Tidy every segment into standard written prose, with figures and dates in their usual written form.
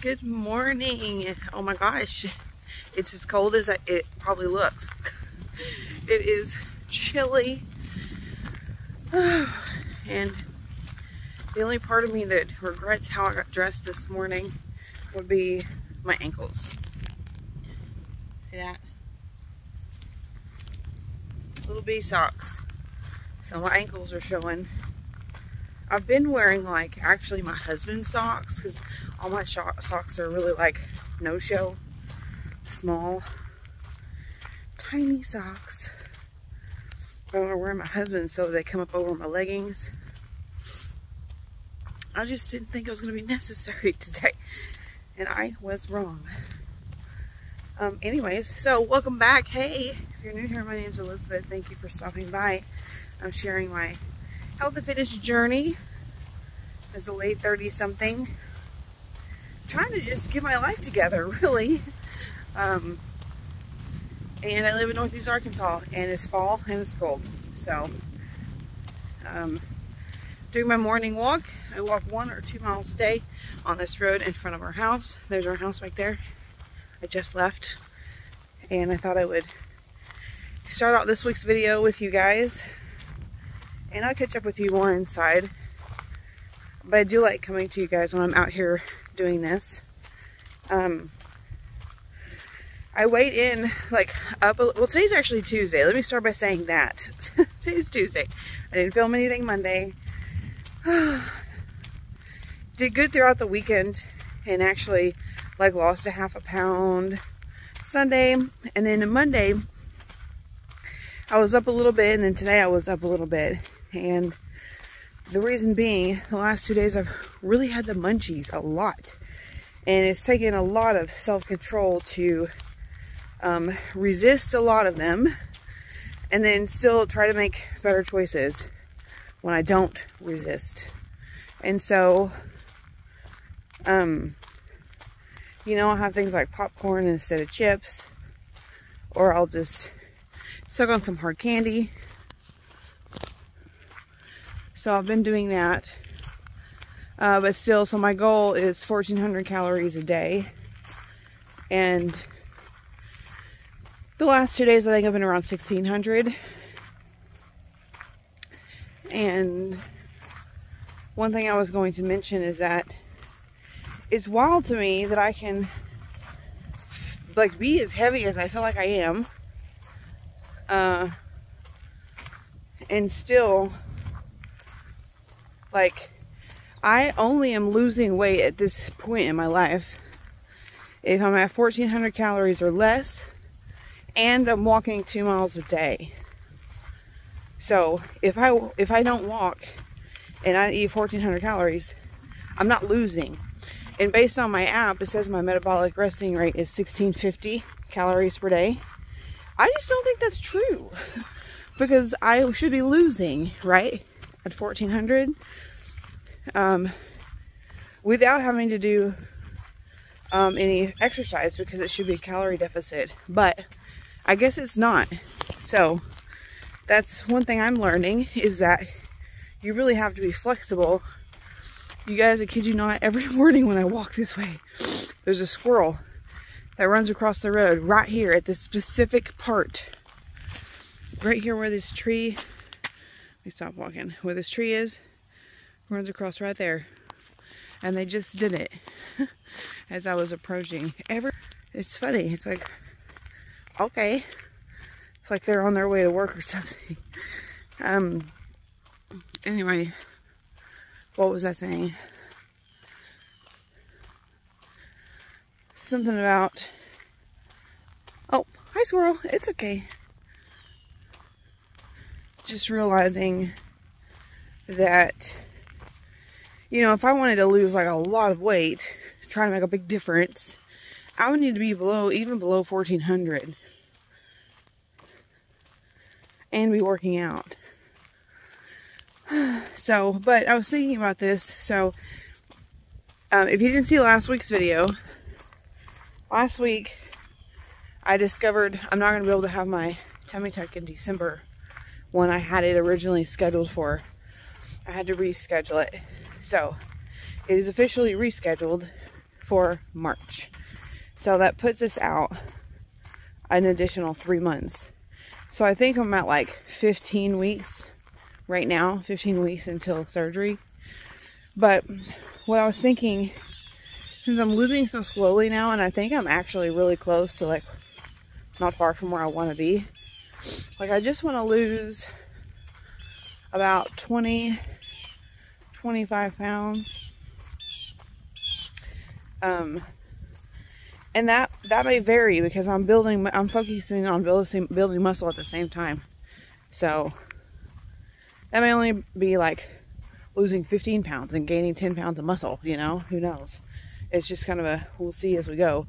Good morning. Oh my gosh, it's as cold as it probably looks. It is chilly, and the only part of me that regrets how I got dressed this morning would be my ankles. See that? Little bitty socks. So my ankles are showing. I've been wearing like actually my husband's socks because all my socks are really like no-show, small, tiny socks. I want to wear my husband's so they come up over my leggings. I just didn't think it was going to be necessary today, and I was wrong. Anyways, so welcome back. Hey, if you're new here, my name's Elizabeth. Thank you for stopping by. I'm sharing my health and fitness journey as a late 30 something. Trying to just get my life together, really. And I live in Northeast Arkansas, and it's fall and it's cold. So, doing my morning walk. I walk 1 or 2 miles a day on this road in front of our house. There's our house right there. I just left, and I thought I would start out this week's video with you guys, and I'll catch up with you more inside. But I do like coming to you guys when I'm out here doing this. I weighed in like well, today's actually Tuesday. Let me start by saying that. Today's Tuesday. I didn't film anything Monday. Did good throughout the weekend, and actually like lost a half a pound Sunday, and then Monday I was up a little bit, and then today I was up a little bit. And the reason being, the last 2 days I've really had the munchies a lot, and it's taken a lot of self-control to resist a lot of them, and then still try to make better choices when I don't resist. And so you know, I'll have things like popcorn instead of chips, or I'll just suck on some hard candy. So I've been doing that, but still, so my goal is 1,400 calories a day, and the last 2 days I think I've been around 1,600. And one thing I was going to mention is that it's wild to me that I can like be as heavy as I feel like I am, and still, like, I only am losing weight at this point in my life if I'm at 1,400 calories or less, and I'm walking 2 miles a day. So if I don't walk and I eat 1,400 calories, I'm not losing. And based on my app, it says my metabolic resting rate is 1,650 calories per day. I just don't think that's true, because I should be losing, right, at 1,400, without having to do any exercise, because it should be a calorie deficit. But I guess it's not. So that's one thing I'm learning, is that you really have to be flexible. You guys, I kid you not, every morning when I walk this way, there's a squirrel that runs across the road right here at this specific part. Right here where this tree, let me stop walking, where this tree is, runs across right there. And they just did it as I was approaching. It's funny, it's like, okay. It's like they're on their way to work or something. Anyway, what was I saying? Something about, oh, hi squirrel, it's okay. Just realizing that, you know, if I wanted to lose like a lot of weight, trying to make a big difference, I would need to be even below 1,400. And be working out. So, but I was thinking about this. So, if you didn't see last week's video, last week I discovered I'm not going to be able to have my tummy tuck in December when I had it originally scheduled for. I had to reschedule it. So, it is officially rescheduled for March. So that puts us out an additional 3 months. So I think I'm at like 15 weeks right now, 15 weeks until surgery. But what I was thinking, since I'm losing so slowly now, and I think I'm actually really close to like not far from where I want to be. Like I just want to lose about 20, 25 pounds. And that may vary because I'm focusing on building muscle at the same time. So that may only be like losing 15 pounds and gaining 10 pounds of muscle, you know, who knows? It's just kind of we'll see as we go.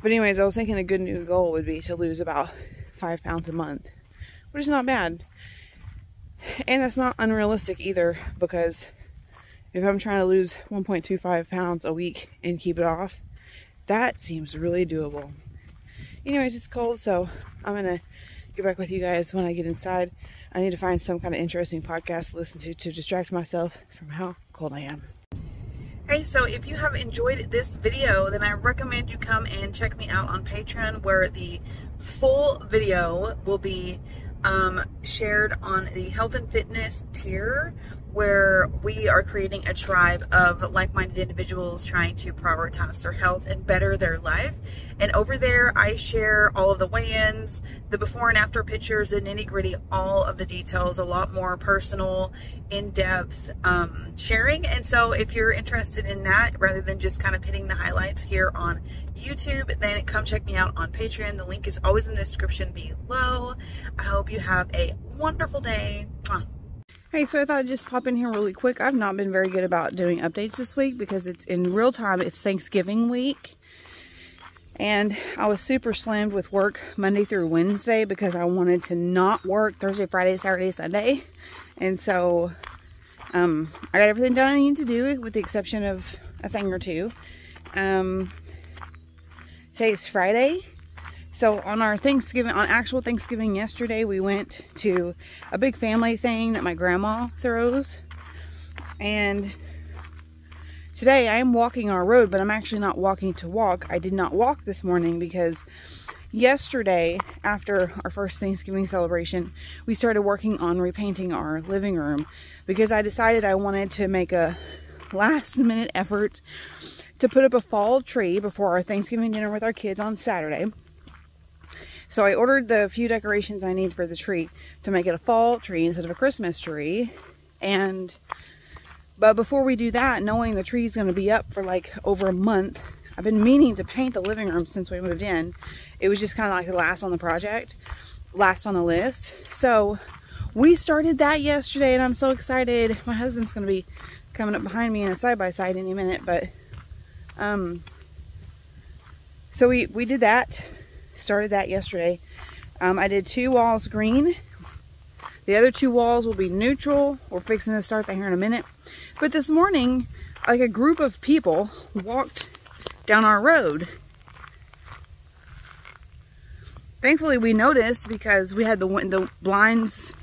But anyways, I was thinking a good new goal would be to lose about 5 pounds a month, which is not bad. And that's not unrealistic either, because if I'm trying to lose 1.25 pounds a week and keep it off, that seems really doable. Anyways, it's cold, so I'm going to get back with you guys when I get inside. I need to find some kind of interesting podcast to listen to distract myself from how cold I am. Hey, so if you have enjoyed this video, then I recommend you come and check me out on Patreon, where the full video will be shared on the health and fitness tier, where we are creating a tribe of like-minded individuals trying to prioritize their health and better their life. And over there, I share all of the weigh-ins, the before and after pictures, the nitty-gritty, all of the details, a lot more personal, in-depth sharing. And so if you're interested in that, rather than just kind of hitting the highlights here on YouTube, then come check me out on Patreon. The link is always in the description below. I hope you have a wonderful day. Mwah. Hey, so I thought I'd just pop in here really quick. I've not been very good about doing updates this week because it's in real time. It's Thanksgiving week. And I was super slammed with work Monday through Wednesday because I wanted to not work Thursday, Friday, Saturday, Sunday. And so I got everything done I need to do with the exception of a thing or two. Today's Friday. So on our Thanksgiving, on actual Thanksgiving yesterday, we went to a big family thing that my grandma throws. And today I am walking our road, but I'm actually not walking to walk. I did not walk this morning because yesterday, after our first Thanksgiving celebration, we started working on repainting our living room because I decided I wanted to make a last minute effort to put up a fall tree before our Thanksgiving dinner with our kids on Saturday. So I ordered the few decorations I need for the tree to make it a fall tree instead of a Christmas tree. But before we do that, knowing the tree's going to be up for like over a month, I've been meaning to paint the living room since we moved in. It was just kind of like the last on the project, last on the list. So we started that yesterday and I'm so excited. My husband's going to be coming up behind me in a side-by-side any minute, but so we did that. Started that yesterday. I did 2 walls green. The other 2 walls will be neutral. We're fixing to start that here in a minute. But this morning, like a group of people walked down our road. Thankfully, we noticed because we had the blinds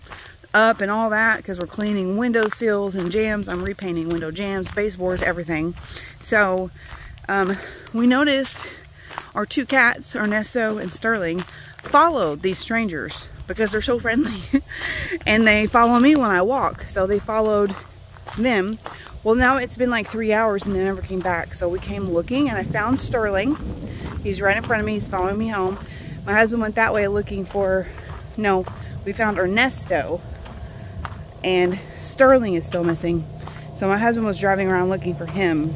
up and all that because we're cleaning window sills and jambs. I'm repainting window jambs, baseboards, everything. So we noticed our 2 cats, Ernesto and Sterling, followed these strangers because they're so friendly. And they follow me when I walk. So they followed them. Well, now it's been like 3 hours and they never came back. So we came looking and I found Sterling. He's right in front of me. He's following me home. My husband went that way looking for, no, we found Ernesto. And Sterling is still missing. So my husband was driving around looking for him.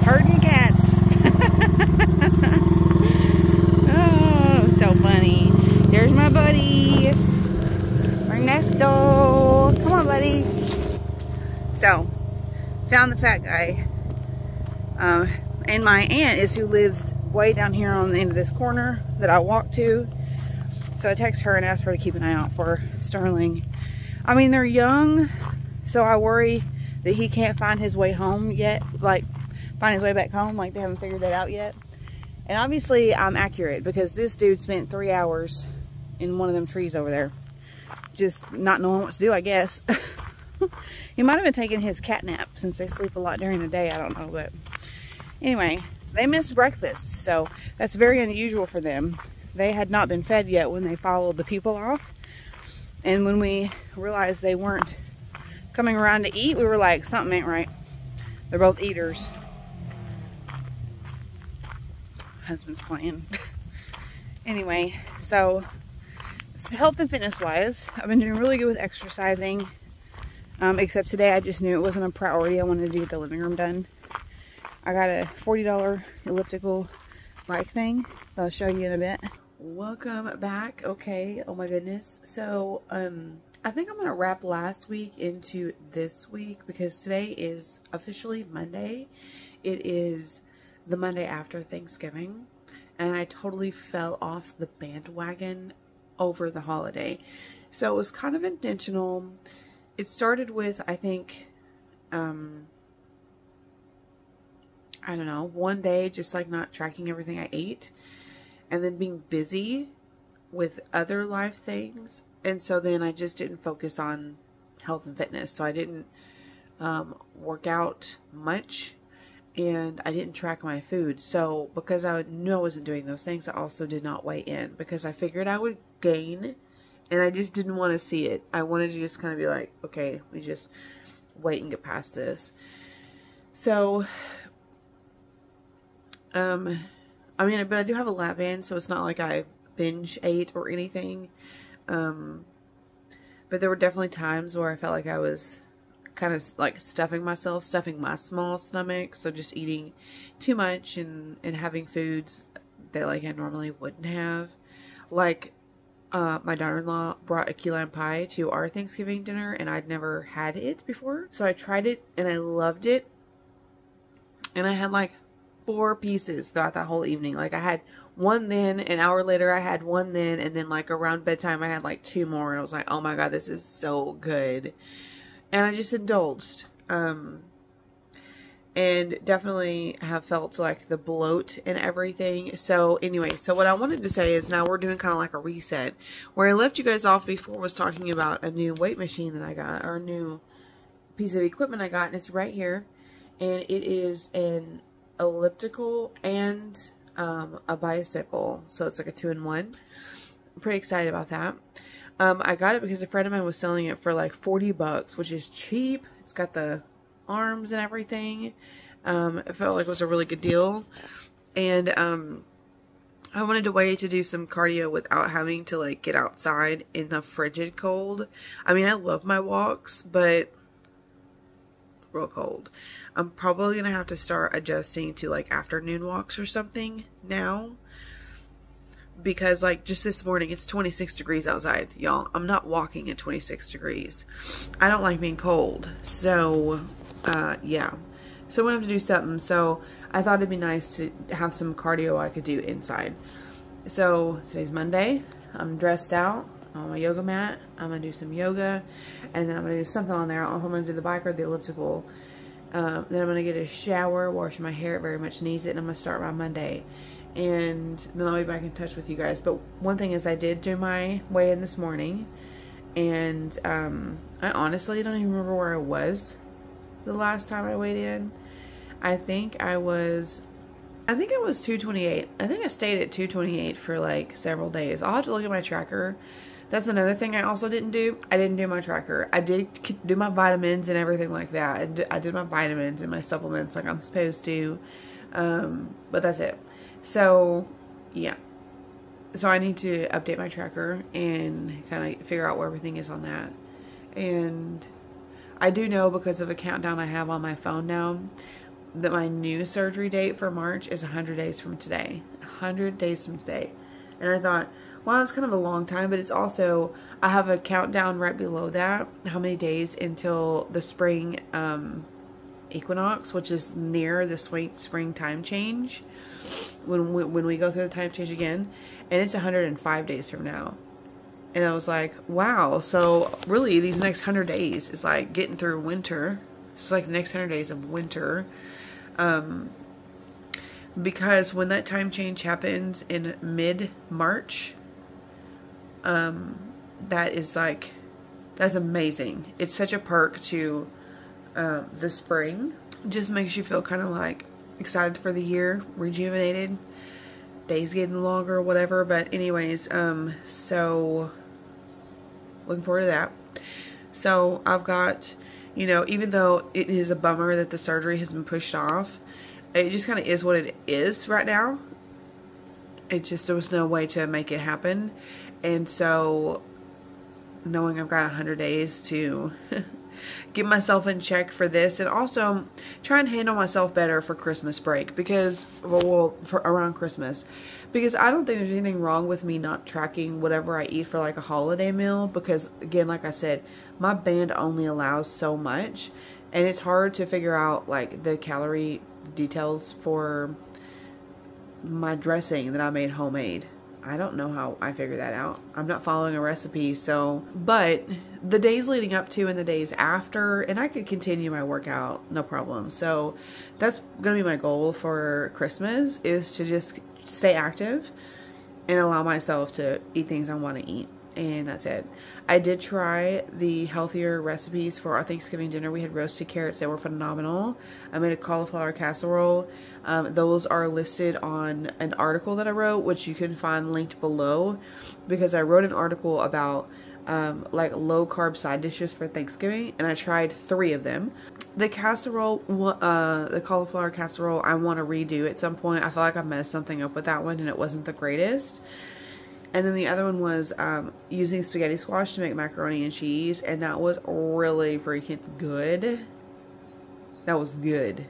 Herding cats. Oh, so funny. There's my buddy. Ernesto. Come on, buddy. So, found the fat guy. And my aunt is who lives way down here on the end of this corner that I walk to. So I text her and asked her to keep an eye out for Sterling. I mean, they're young, so I worry that he can't find his way home yet. Like, find his way back home. Like, they haven't figured that out yet. And obviously, I'm accurate because this dude spent 3 hours in one of them trees over there. Just not knowing what to do, I guess. He might have been taking his cat nap since they sleep a lot during the day. I don't know, but anyway, they missed breakfast, so that's very unusual for them. They had not been fed yet when they followed the people off. And when we realized they weren't coming around to eat, we were like, something ain't right. They're both eaters. Husband's playing. Anyway, so health and fitness wise, I've been doing really good with exercising. Except today I just knew it wasn't a priority. I wanted to get the living room done. I got a $40 elliptical bike thing that I'll show you in a bit. Welcome back. Okay, oh my goodness. So I think I'm gonna wrap last week into this week because today is officially Monday. It is the Monday after Thanksgiving, and I totally fell off the bandwagon over the holiday. So it was kind of intentional. It started with, I think, I don't know, one day just like not tracking everything I ate, and then being busy with other life things. And so then I just didn't focus on health and fitness. So I didn't work out much, and I didn't track my food. So because I knew I wasn't doing those things, I also did not weigh in because I figured I would gain, and I just didn't want to see it. I wanted to just kind of be like, okay, we just wait and get past this. So, I mean, but I do have a lap band, so it's not like I binge ate or anything. But there were definitely times where I felt like I was kind of like stuffing my small stomach. So just eating too much and having foods that like I normally wouldn't have. Like, my daughter-in-law brought a key lime pie to our Thanksgiving dinner, and I'd never had it before. So I tried it and I loved it. And I had like 4 pieces throughout that whole evening. Like I had one then, an hour later I had one then, and then like around bedtime I had like 2 more, and I was like, oh my god, this is so good. And I just indulged. And definitely have felt like the bloat and everything. So anyway, so what I wanted to say is now we're doing kind of like a reset. Where I left you guys off before was talking about a new weight machine that I got, or a new piece of equipment I got, and it's right here. And it is an elliptical and a bicycle, so it's like a 2-in-1. I'm pretty excited about that. I got it because a friend of mine was selling it for like 40 bucks, which is cheap. It's got the arms and everything. It felt like it was a really good deal, and I wanted a way to do some cardio without having to like get outside in the frigid cold. I mean, I love my walks, but real cold. I'm probably gonna have to start adjusting to like afternoon walks or something now, because like just this morning it's 26 degrees outside, y'all. I'm not walking at 26 degrees. I don't like being cold. So yeah, so we have to do something. So I thought it'd be nice to have some cardio I could do inside. So today's Monday. I'm dressed out on my yoga mat. I'm gonna do some yoga, and then I'm gonna do something on there. I don't know if I'm gonna do the bike or the elliptical. Then I'm gonna get a shower, wash my hair. It very much needs it, and I'm gonna start my Monday. And then I'll be back in touch with you guys. But one thing is, I did do my weigh-in this morning, and I honestly don't even remember where I was the last time I weighed in. I think I was 228. I think I stayed at 228 for like several days. I'll have to look at my tracker. That's another thing I also didn't do. I didn't do my tracker. I did do my vitamins and everything like that. I did my vitamins and my supplements like I'm supposed to. But that's it. So, yeah. So I need to update my tracker and kind of figure out where everything is on that. And I do know, because of a countdown I have on my phone now, that my new surgery date for March is 100 days from today. 100 days from today. And I thought, well, it's kind of a long time, but it's also, I have a countdown right below that, how many days until the spring equinox, which is near the spring time change, when we go through the time change again, and it's 105 days from now. And I was like, wow, so really these next 100 days is like getting through winter. It's like the next 100 days of winter. Because when that time change happens in mid-March, that is like That's amazing. It's such a perk to the spring. Just makes you feel kind of like excited for the year, rejuvenated, days getting longer, whatever. But anyways, so looking forward to that. So I've got, you know, even though it is a bummer that the surgery has been pushed off, it just kind of is what it is right now. It just, there was no way to make it happen. And so knowing I've got 100 days to get myself in check for this, and also try and handle myself better for Christmas break, because, well, for around Christmas, because I don't think there's anything wrong with me not tracking whatever I eat for like a holiday meal, because again, like I said, my band only allows so much, and it's hard to figure out like the calorie details for my dressing that I made homemade. I don't know how I figured that out. I'm not following a recipe, so, but the days leading up to and the days after, and I could continue my workout, no problem. So that's going to be my goal for Christmas, is to just stay active and allow myself to eat things I want to eat. And that's it. I did try the healthier recipes for our Thanksgiving dinner. We had roasted carrots that were phenomenal. I made a cauliflower casserole. Those are listed on an article that I wrote, which you can find linked below, because I wrote an article about like low carb side dishes for Thanksgiving, and I tried 3 of them. The casserole, the cauliflower casserole, I want to redo at some point. I feel like I messed something up with that one and it wasn't the greatest. And then the other one was using spaghetti squash to make macaroni and cheese, and that was really freaking good. That was good.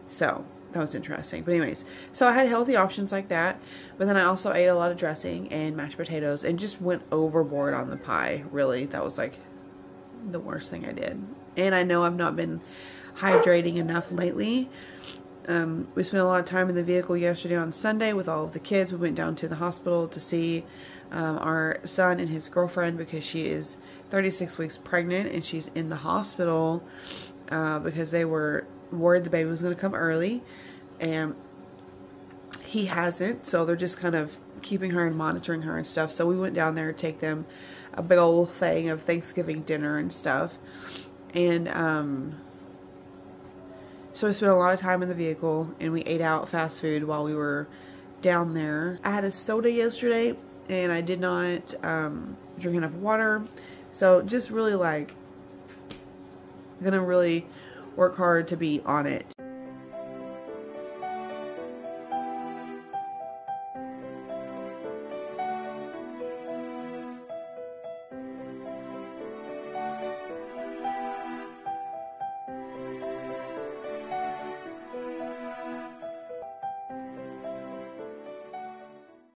So that was interesting. But anyways, so I had healthy options like that, but then I also ate a lot of dressing and mashed potatoes and just went overboard on the pie. Really, that was like the worst thing I did. And I know I've not been hydrating enough lately. We spent a lot of time in the vehicle yesterday on Sunday with all of the kids. We went down to the hospital to see our son and his girlfriend, because she is 36 weeks pregnant and she's in the hospital because they were worried the baby was going to come early, and he hasn't, so they're just kind of keeping her and monitoring her and stuff. So we went down there to take them a big old thing of Thanksgiving dinner and stuff, and so we spent a lot of time in the vehicle, and we ate out fast food while we were down there. I had a soda yesterday, and I did not drink enough water. So just really like, gonna really work hard to be on it.